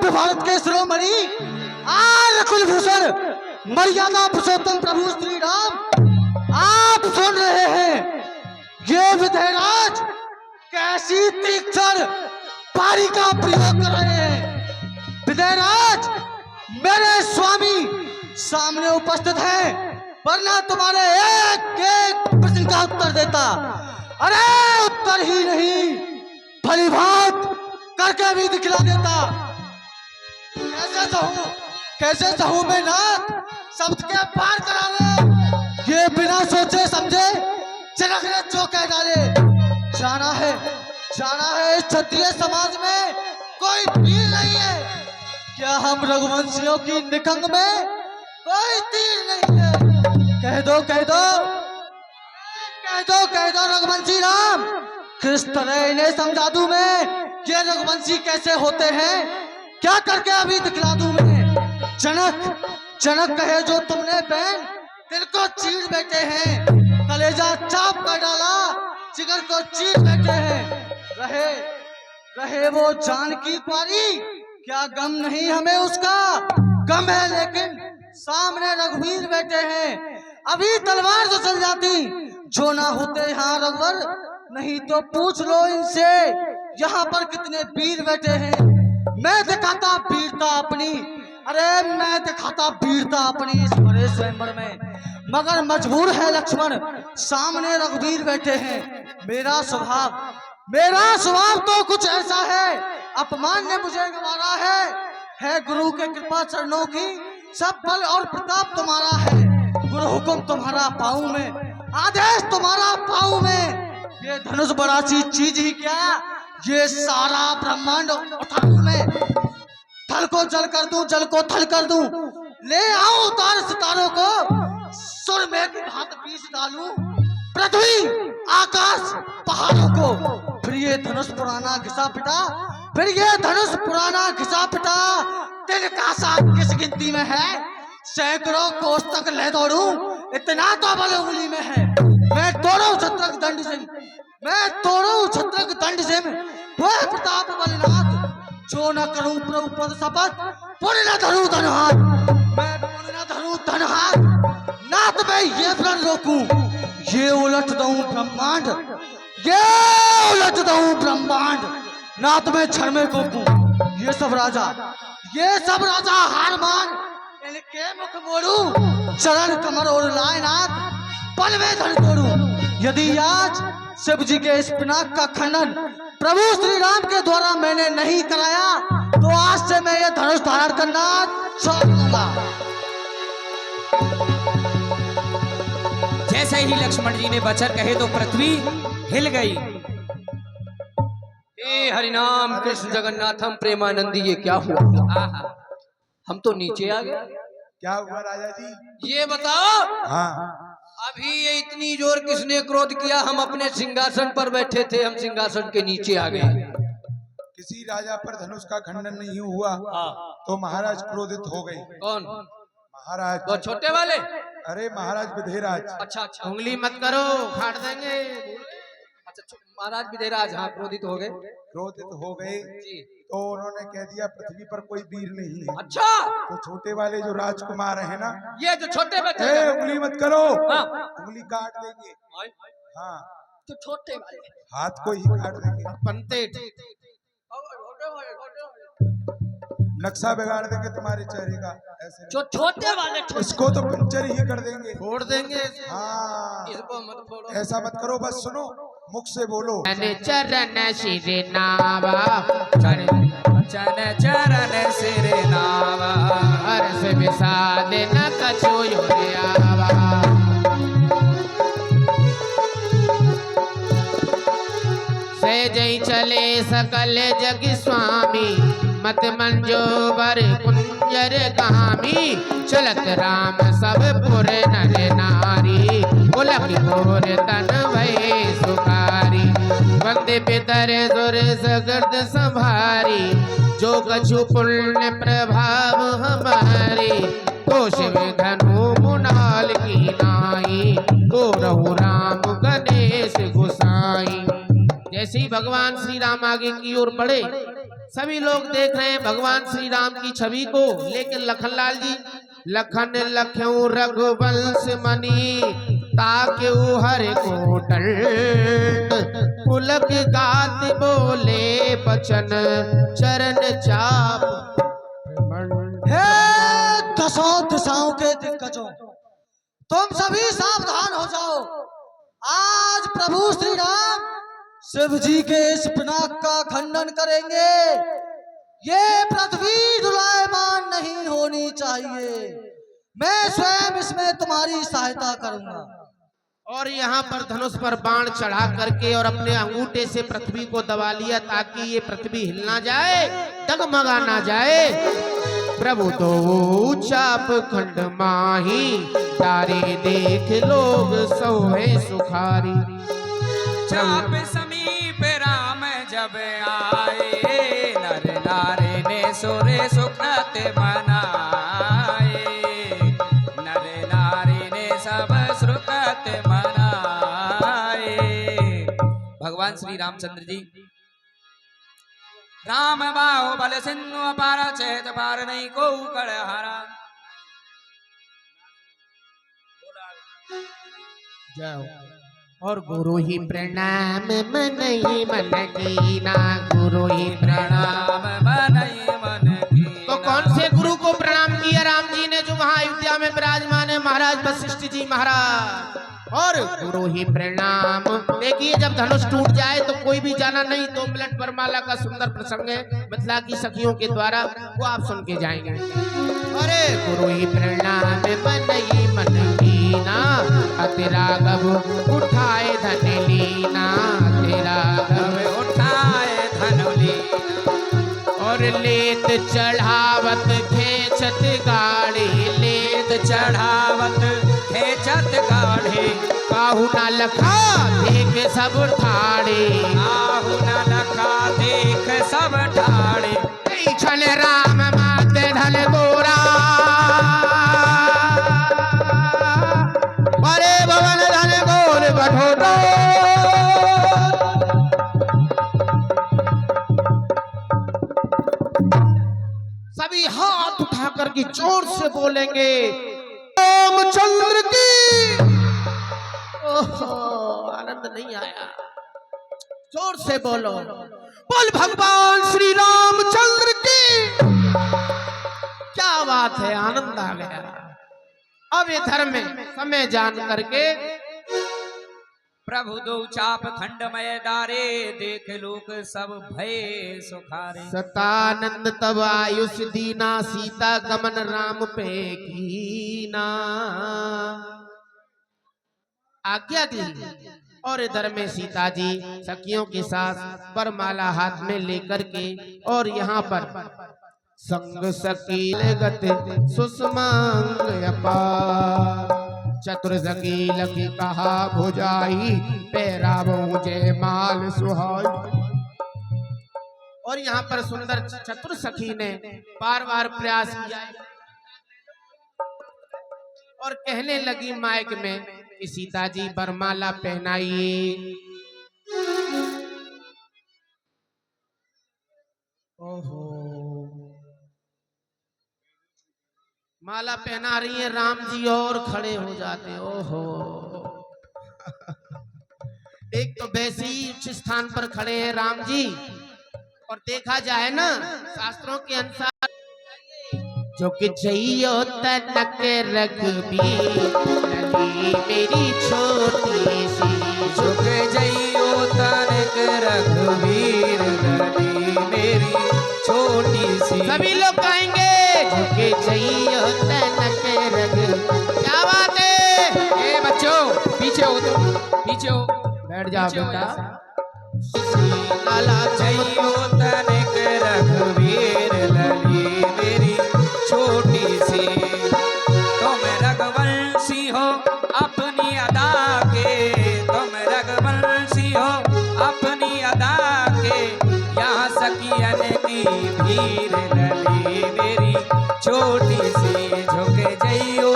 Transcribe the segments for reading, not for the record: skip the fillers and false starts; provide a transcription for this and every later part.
भव्य भारत के शिरोमणि आर्य कुलभूषण मर्यादा पुरुषोत्तम प्रभु श्री राम, आप सुन रहे हैं ये विधेयराज कैसी तीक्ष्ण पारी का प्रयोग कर रहे हैं। विधेयराज मेरे स्वामी सामने उपस्थित हैं, वरना तुम्हारे एक एक प्रश्न का उत्तर देता। अरे उत्तर ही नहीं, भली भांत करके भी दिखला देता। कैसे सहूं मैं नाथ, शब्द के पार करा ले। ये बिना सोचे समझे जनक ने जो कह डाले। जाना है इस क्षत्रिय समाज में कोई वीर नहीं है। क्या हम रघुवंशियों की निकंग में कोई तीर नहीं है? कह दो रघुवंशी राम, किस तरह इन्हें समझा दूं मैं ये रघुवंशी कैसे होते हैं? क्या करके अभी दिखला दूं मैं? जनक कहे जो तुमने बहन दिल को चीर बैठे हैं, कलेजा चाप कर डाला, जिगर को चीर बैठे हैं। रहे वो जानकी पारी, क्या गम नहीं हमें उसका? गम है लेकिन सामने रघुवीर बैठे हैं। अभी तलवार तो चल जाती जो ना होते यहाँ रघुवर, नहीं तो पूछ लो इनसे यहाँ पर कितने वीर बैठे हैं। मैं दिखाता वीरता अपनी इस बड़े स्वयंवर में, मगर मजबूर है लक्ष्मण, सामने रघुवीर बैठे हैं। मेरा स्वभाव तो कुछ ऐसा है, अपमान ने मुझे गंवारा है गुरु के कृपा चरणों की, सब बल और प्रताप तुम्हारा है। गुरु हुक्म तुम्हारा पाऊं में, आदेश तुम्हारा पाऊं में। ये धनुष बड़ा सी चीज ही क्या, ये सारा ब्रह्मांड उठाऊं मैं। थल को जल कर दूं, जल को थल कर दूं, ले आओ उतार सितारों को, सुर में की भांति बीच डालूं पृथ्वी आकाश पहाड़ों को। फिर ये धनुष पुराना घिसा पिटा, दिल का साथ किस गिनती में है? सैकड़ों कोस तक ले दौड़ूं, इतना तो बल उंगली में है। मैं तोड़ूं छत्रक दंड सिम, वह प्रताप बलिनाथ, जो न करूं प्रभु पद शपथ, पुण्य न धरूं धन हाथ, नाथ में ये प्रण रोकूं, ये उलट दूं ब्रह्मांड, नाथ में क्षण में कोपूं। ये सब राजा हार मान, इनके मुख मोड़ूं, चरण कमर और लाए नाथ, पल में धन तोड़ूं। यदि आज शिव जी के इस पिनाक का खंडन प्रभु श्री राम के द्वारा मैंने नहीं कराया, तो आज से मैं ये धनुष धारण करना छोड़ दूंगा। जैसे ही लक्ष्मण जी ने वचन कहे तो पृथ्वी हिल गई। हे हरिनाम कृष्ण जगन्नाथम प्रेमानंदी, ये क्या हुआ? हम तो नीचे आ गए। क्या हुआ राजा जी? ये बताओ, हाँ, अभी ये इतनी जोर किसने क्रोध किया? हम अपने सिंहासन पर बैठे थे, हम सिंहासन के नीचे आ गए। किसी राजा पर धनुष का खंडन नहीं हुआ तो महाराज क्रोधित हो गए। कौन महाराज? वो छोटे वाले? अरे महाराज विधेयराज। अच्छा, उंगली मत करो, फाड़ देंगे। अच्छा, महाराज विधेयराज हाँ क्रोधित हो गए जी। तो उन्होंने कह दिया पृथ्वी पर कोई वीर नहीं है। अच्छा, तो छोटे वाले जो राजकुमार है ना, ये जो छोटे बच्चे, उंगली मत करो, हाँ। उंगली काट देंगे। हाँ, तो छोटे वाले हाथ को ही काट देंगे, बनते नक्शा बिगाड़ देंगे तुम्हारे चेहरे का। ऐसे जो छोटे वाले इसको तो पंचर ही कर देंगे, फोड़ देंगे। हाँ, इसको मत फोड़ो, ऐसा मत करो, बस सुनो, मुख से बोलो। चरण सिर नावा, चरण सिर नावा, हर्ष विषाद न कछु आवा। सहजई चले सकल जग स्वामी, मत मंजोबर कुंजर गामी, चलत राम सब पुर नर नारी, उलक घोर तन भय सुखारी, वंदे पितर सुर सगर्द संभारी, जो कछु पुण्य प्रभाव हमारी, तो शिव धनु मुनाल की नाई, को रहु राम गणेश गुसाई। जैसे ही भगवान श्री राम आगे की ओर बढ़े, सभी लोग देख रहे हैं भगवान श्री राम की छवि को, लेकिन लखनलाल जी लखन लख्यू रघुवंश मणि ताके हर को पुलक गात बोले बचन चरण चाप। हे दसों दिशाओं के दिग्गजों, तुम सभी सावधान हो जाओ। आज प्रभु श्री राम शिव जी के इस पिनाक का खंडन करेंगे। ये पृथ्वी दुलायमान नहीं होनी चाहिए। मैं स्वयं इसमें तुम्हारी सहायता करूंगा। और यहाँ पर धनुष पर बाण चढ़ा करके और अपने अंगूठे से पृथ्वी को दबा लिया ताकि ये पृथ्वी हिल ना जाए, डगमगा ना जाए। प्रभु तो चाप खंड माही तारे देख लोग सोहे सुखारी। चाप समीप राम जब आए, नर नारे ने सुरे सुखत मनाए, नर नारी ने सब सुखत मनाए। भगवान श्री रामचंद्र जी राम बाहु बल सिंधु अपार चेत पार नहीं को कड़हारा। जाओ। और गुरु ही प्रणाम मन ही मन कीना, गुरु ही प्रणाम मन ही मन की। तो कौन से गुरु को प्रणाम किया राम जी ने, जो वहां अयोध्या में विराजमान है महाराज वशिष्ठ जी महाराज। और गुरु ही प्रणाम। देखिए जब धनुष टूट जाए तो कोई भी जाना नहीं, 2 मिनट वरमाला का सुंदर प्रसंग है मिथिला की सखियों के द्वारा, वो आप सुन के जाएंगे। अरे गुरु ही प्रणाम मन ही मन कीना, तेरा गब उठाए धन लीना, तेरा गब उठाए धन लीना। और लेत चढ़ावत खेचत गाड़ी, लेत चढ़ावत खेचत गाढ़े, काहू न लखा देख सब ठाड़े, काहू न लखा देख सब ठाड़े। छल राम माते ढल गोरा, बड़े भवन धन गोर बठोरा। सभी हाथ उठा करके जोर से बोलेंगे रामचंद्र की। ओहो आनंद नहीं आया, जोर से बोलो, बोल भगवान श्री रामचंद्र की। क्या बात है, आनंद आ गया। अब ये धर्म में समय जान करके प्रभु दो चाप खंडमय दारे, देख लोक सब भय सुखारे। सतानंद तब आयुष दीना, सीता गमन राम पे कीना। आज्ञा दी और इधर में सीता जी सखियों के साथ वरमाला हाथ में लेकर के, और यहाँ पर संग सकील गति सुषमांग अपार, चतुर सकील की कहा भुजाई, पैरा जय माल सुहाई। और यहाँ पर सुंदर चतुर सखी ने बार बार प्रयास किया और कहने लगी माइक में कि सीता जी वरमाला पहनाइए। ओहो माला पहना रही है, राम जी और खड़े हो जाते। ओहो एक तो वैसे ही उच्च स्थान पर खड़े हैं राम जी, और देखा जाए ना शास्त्रों के अनुसार जो कि जइयो तनक रघुबीर लली मेरी छोटी सी, झुक जइयो तनक रघुवीर लली मेरी छोटी सी। सभी लोग कहेंगे झुके जइयो तनक रघु। क्या बात है ए बच्चों पीछे हो, तुम पीछे हो, बैठ जाओ पीछे हो बेटा। यहाँ। लाला जइयो तनक रघुवीर लली मेरी छोटी सी। तुम रघुवंशी हो अपनी अदा के, तुम रघुवंशी हो अपनी अदा के, यहाँ सखियन की भीड़ लली मेरी छोटी सी। झुक जइयो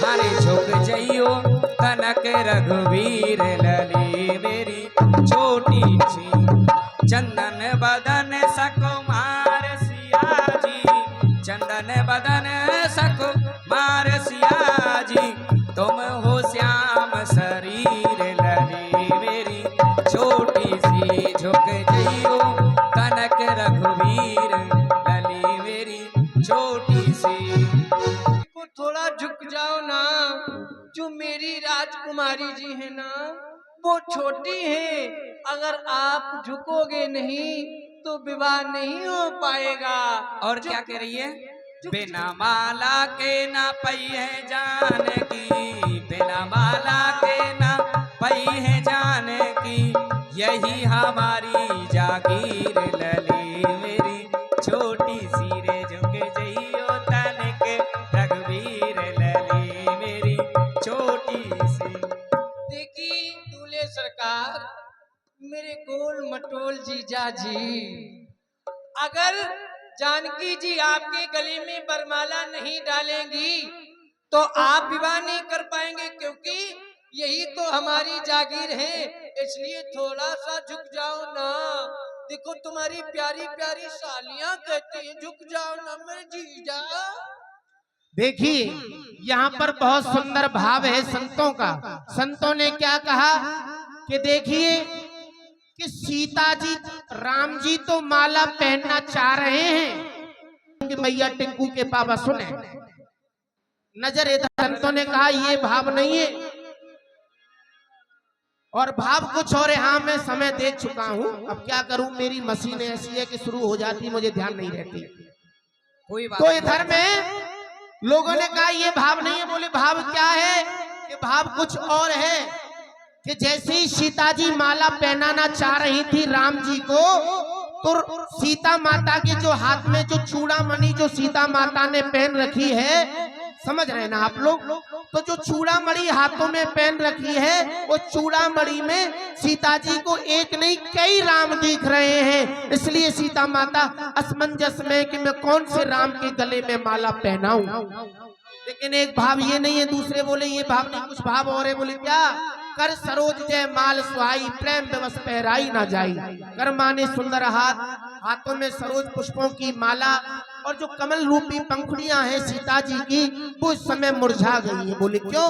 हरे झुक जइयो तनक रघुवीर लली मेरी छोटी सी। चंदन बदन सकुम रघुवीर लली मेरी छोटी सी। को थोड़ा झुक जाओ ना, जो मेरी राजकुमारी जी है ना वो छोटी है, अगर आप झुकोगे नहीं तो विवाह नहीं हो पाएगा। और क्या कह रही है? बिना माला के ना पई है जानकी, बिना माला के ना पई है जानकी, यही हमारी जागीर लली मेरी छोटी सी रे झुके जइयो तनिक रघुवीर लली मेरी छोटी सी। देखिए दूल्हे सरकार, मेरे गोल मटोल जीजा जी, अगर जानकी जी आपके गले में बरमाला नहीं डालेंगी तो आप विवाह नहीं कर पाएंगे, क्योंकि यही तो हमारी जागीर है। इसलिए थोड़ा सा झुक जाओ ना। देखो तुम्हारी प्यारी प्यारी सालियां कहती हैं झुक जाओ ना मेरे जीजा। देखिए यहाँ पर बहुत सुंदर भाव है संतों का। संतों ने क्या कहा कि देखिए कि सीता जी राम जी तो माला पहनना चाह रहे हैं कि मैया टिंकू के बाबा सुने, नजर इधर। संतों ने कहा ये भाव नहीं है और भाव कुछ और है। हाँ मैं समय देख चुका हूँ, अब क्या करूं, मेरी मशीन ऐसी है कि शुरू हो जाती मुझे ध्यान नहीं रहती। कोई बात तो इधर में लोगों ने कहा ये भाव नहीं है। बोले भाव क्या है? कि भाव कुछ और है कि जैसे ही सीता जी माला पहनाना चाह रही थी राम जी को, तो सीता माता के जो हाथ में जो चूड़ामणि जो सीता माता ने पहन रखी है, समझ रहे ना आप लोग, तो जो चूड़ामणि हाथों में पहन रखी है वो चूड़ामणि में सीता जी को एक नहीं कई राम दिख रहे हैं। इसलिए सीता माता असमंजस में कि मैं कौन से राम के गले में माला पहनाऊं। लेकिन एक भाव ये नहीं है। दूसरे बोले ये भाव नहीं, कुछ भाव और है। बोले क्या? कर सरोज जय माल सुहाई, प्रेम दिवस पहराई ना जाई। कर माने सुंदर हाथ, हाथों में सरोज पुष्पों की माला और जो कमल रूपी पंखुड़ियां हैं सीता जी की, वो इस समय मुरझा गई है। बोले क्यों?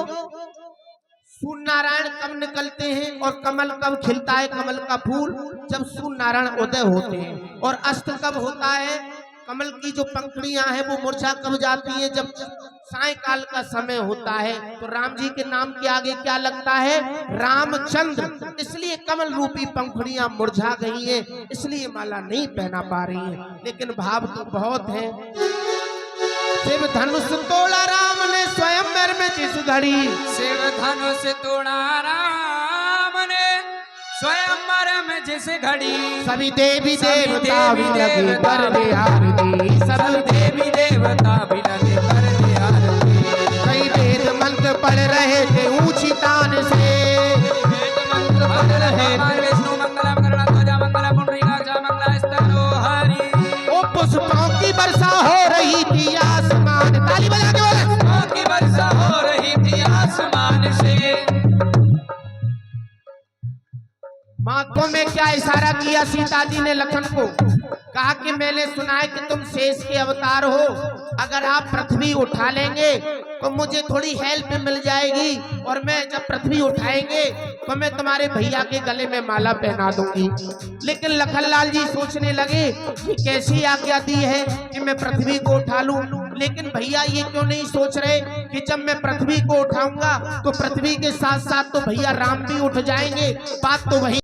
सूर्य नारायण कब निकलते हैं और कमल कब खिलता है? कमल का फूल जब सूर्य नारायण उदय होते हैं। और अस्त कब होता है? कमल की जो पंखुड़ियां हैं वो मुरझा कब जाती हैं? जब सायकाल का समय होता है। तो राम जी के नाम के आगे क्या लगता है? रामचंद्र। इसलिए कमल रूपी पंखुड़ियां मुरझा गई हैं, इसलिए माला नहीं पहना पा रही हैं। लेकिन भाव तो बहुत है। शिव धनुष तोड़ा राम ने स्वयंवर में जिस घड़ी, शिव धनुष तोड़ा राम ने स्वयंवर में जिस घड़ी, सभी देवी देवता भी लगे करने आरती, सब देवी देवता भी लगे करने आरती। कई वेद मंत्र पढ़ रहे थे ऊंची तान से, विष्णु मंगलम गरुड़ध्वजा मंगलम पुंडरीकाक्षा मंगलास्तनो हरि। ओ पुष्पों की वर्षा हो रही थी आसमान, ताली बजा के बोले, पुष्पों की वर्षा हो रही थी आसमान से। माथों में क्या इशारा किया सीता जी ने लखन को? कहा कि मैंने सुना है कि तुम शेष के अवतार हो, अगर आप पृथ्वी उठा लेंगे तो मुझे थोड़ी हेल्प मिल जाएगी, और मैं जब पृथ्वी उठाएंगे तो मैं तुम्हारे भैया के गले में माला पहना दूंगी। लेकिन लखनलाल जी सोचने लगे कि कैसी आज्ञा दी है कि मैं पृथ्वी को उठा लूं। लेकिन भैया ये क्यों नहीं सोच रहे कि जब मैं पृथ्वी को उठाऊंगा तो पृथ्वी के साथ साथ तो भैया राम भी उठ जाएंगे। बात तो वही